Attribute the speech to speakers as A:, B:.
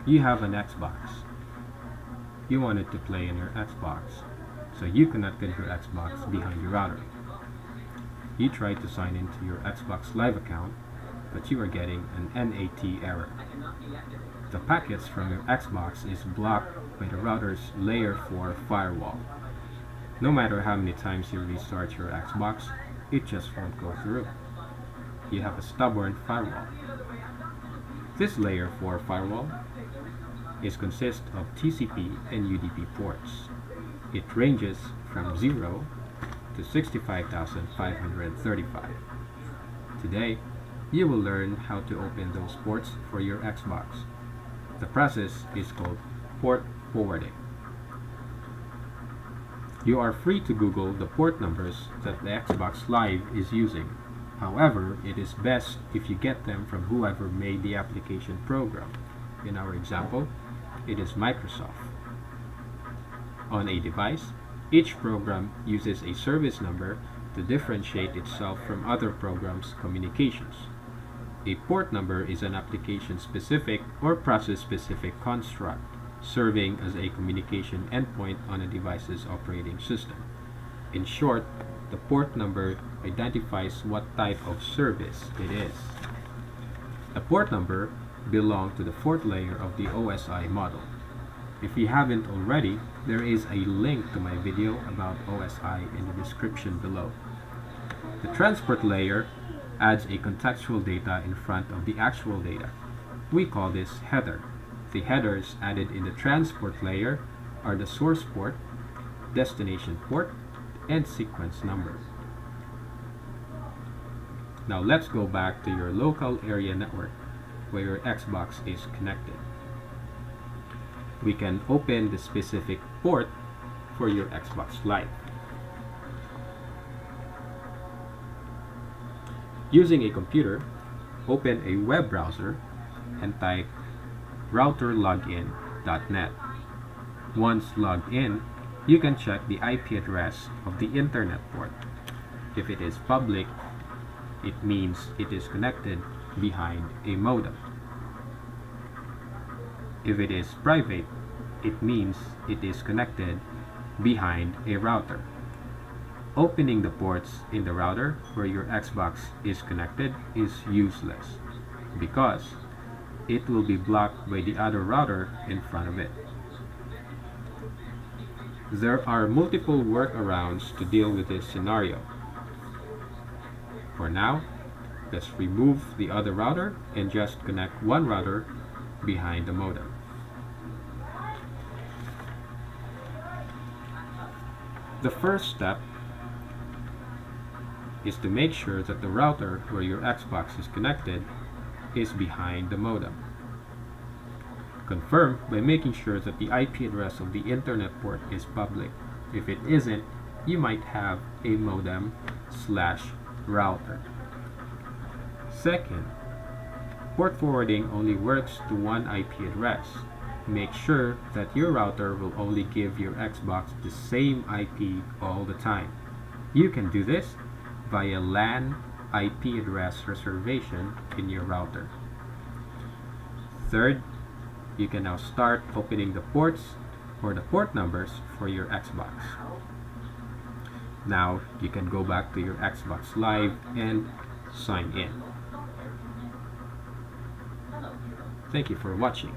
A: You have an Xbox. You want it to play on your Xbox, so you connected your Xbox behind your router. You tried to sign into your Xbox Live account, but you are getting an NAT error. The packets from your Xbox is blocked by the router's layer 4 firewall. No matter how many times you restart your Xbox, it just won't go through. You have a stubborn firewall. This layer 4 firewall consists of TCP and UDP ports. It ranges from 0 to 65,535. Today, you will learn how to open those ports for your Xbox. The process is called port forwarding. You are free to Google the port numbers that the Xbox Live is using. However, it is best if you get them from whoever made the application program. In our example, it is Microsoft. On a device, each program uses a service number to differentiate itself from other programs' communications. A port number is an application-specific or process-specific construct, serving as a communication endpoint on a device's operating system. In short, the port number identifies what type of service it is. The port number belongs to the fourth layer of the OSI model. If you haven't already, there is a link to my video about OSI in the description below. The transport layer adds a contextual data in front of the actual data. We call this header. The headers added in the transport layer are the source port, destination port, and sequence number. Now let's go back to your local area network where your Xbox is connected. We can open the specific port for your Xbox Live. Using a computer, open a web browser and type routerlogin.net. Once logged in, you can check the IP address of the internet port. If it is public, it means it is connected behind a modem. If it is private, it means it is connected behind a router. Opening the ports in the router where your Xbox is connected is useless because it will be blocked by the other router in front of it. There are multiple workarounds to deal with this scenario. For now, let's remove the other router and just connect one router behind the modem. The first step is to make sure that the router where your Xbox is connected is behind the modem. Confirm by making sure that the IP address of the internet port is public. If it isn't, you might have a modem/router. Second, port forwarding only works to one IP address. Make sure that your router will only give your Xbox the same IP all the time. You can do this via LAN IP address reservation in your router. Third, you can now start opening the ports or the port numbers for your Xbox. Now you can go back to your Xbox Live and sign in. Thank you for watching.